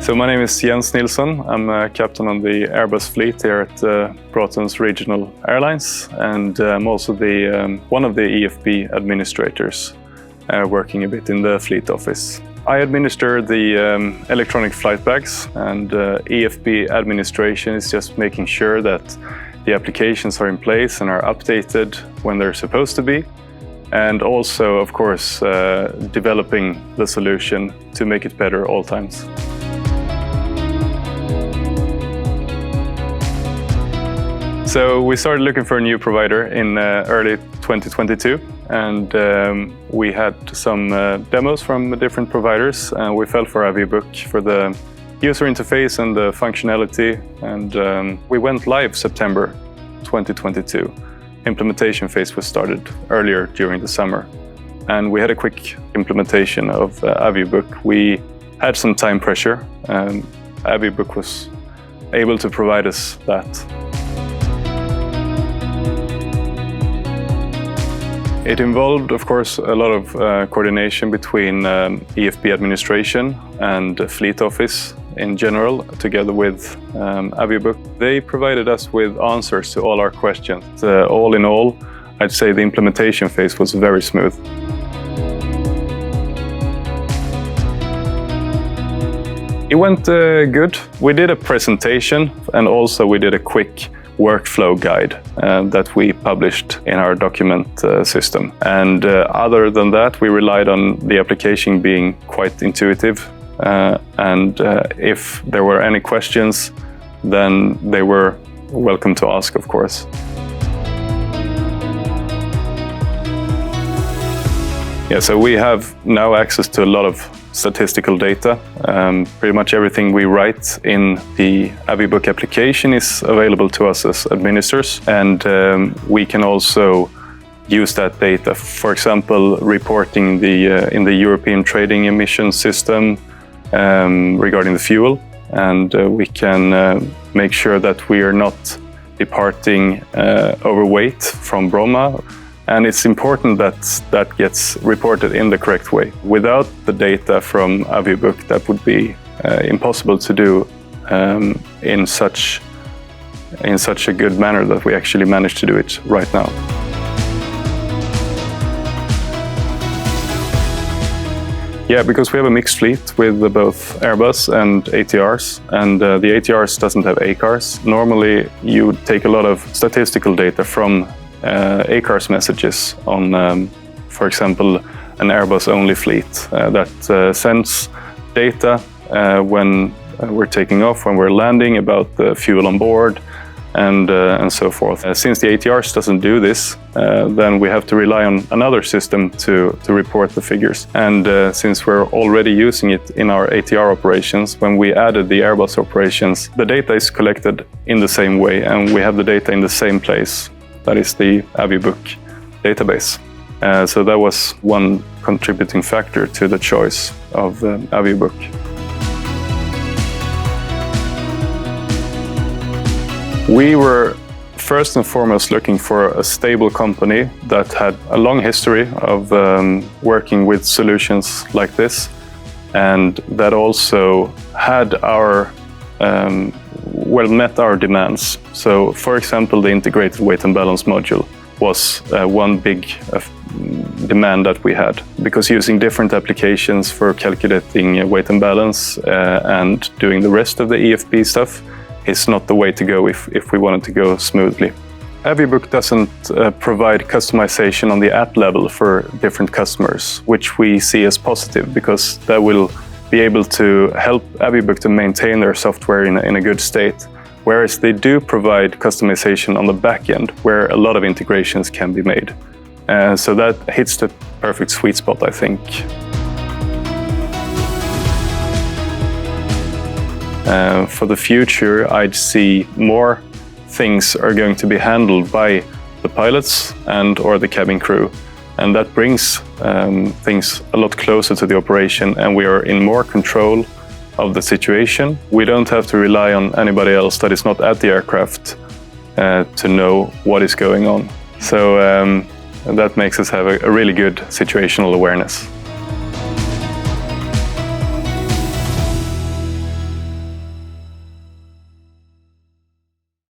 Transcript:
So my name is Jens Nilsson. I'm a captain on the Airbus fleet here at Braathens Regional Airlines, and I'm also one of the EFB administrators, working a bit in the fleet office. I administer the electronic flight bags, and EFB administration is just making sure that the applications are in place and are updated when they're supposed to be, and also, of course, developing the solution to make it better all times. So we started looking for a new provider in early 2022, and we had some demos from different providers, and we fell for AvioBook for the user interface and the functionality, and we went live September 2022. Implementation phase was started earlier during the summer, and we had a quick implementation of AvioBook. We had some time pressure, and AvioBook was able to provide us that. It involved, of course, a lot of coordination between EFB administration and the fleet office in general, together with AvioBook. They provided us with answers to all our questions. All in all, I'd say the implementation phase was very smooth. It went good. We did a presentation, and also we did a quick workflow guide that we published in our document system. And other than that, we relied on the application being quite intuitive. And if there were any questions, then they were welcome to ask, of course. Yeah, so we have now access to a lot of statistical data. Pretty much everything we write in the AvioBook application is available to us as administrators, and we can also use that data. For example, reporting in the European trading emission system regarding the fuel, and we can make sure that we are not departing overweight from Bromma. And it's important that that gets reported in the correct way. Without the data from AvioBook, that would be impossible to do in such a good manner that we actually managed to do it right now. Yeah, because we have a mixed fleet with both Airbus and ATRs, and the ATRs doesn't have ACARs. Normally, you take a lot of statistical data from ACARS messages on, for example, an Airbus-only fleet that sends data when we're taking off, when we're landing, about the fuel on board, and so forth. Since the ATRs doesn't do this, then we have to rely on another system to report the figures. And since we're already using it in our ATR operations, when we added the Airbus operations, the data is collected in the same way, and we have the data in the same place. That is the AvioBook database. So that was one contributing factor to the choice of AvioBook. We were first and foremost looking for a stable company that had a long history of working with solutions like this, and that also had met our demands. So, for example, the integrated weight and balance module was one big demand that we had, because using different applications for calculating weight and balance and doing the rest of the EFB stuff is not the way to go if we wanted to go smoothly. AvioBook doesn't provide customization on the app level for different customers, which we see as positive, because that will be able to help AvioBook to maintain their software in a good state, whereas they do provide customization on the back end, where a lot of integrations can be made. So that hits the perfect sweet spot, I think. For the future, I'd see more things are going to be handled by the pilots or the cabin crew. And that brings things a lot closer to the operation, and we are in more control of the situation. We don't have to rely on anybody else that is not at the aircraft to know what is going on. So that makes us have a really good situational awareness.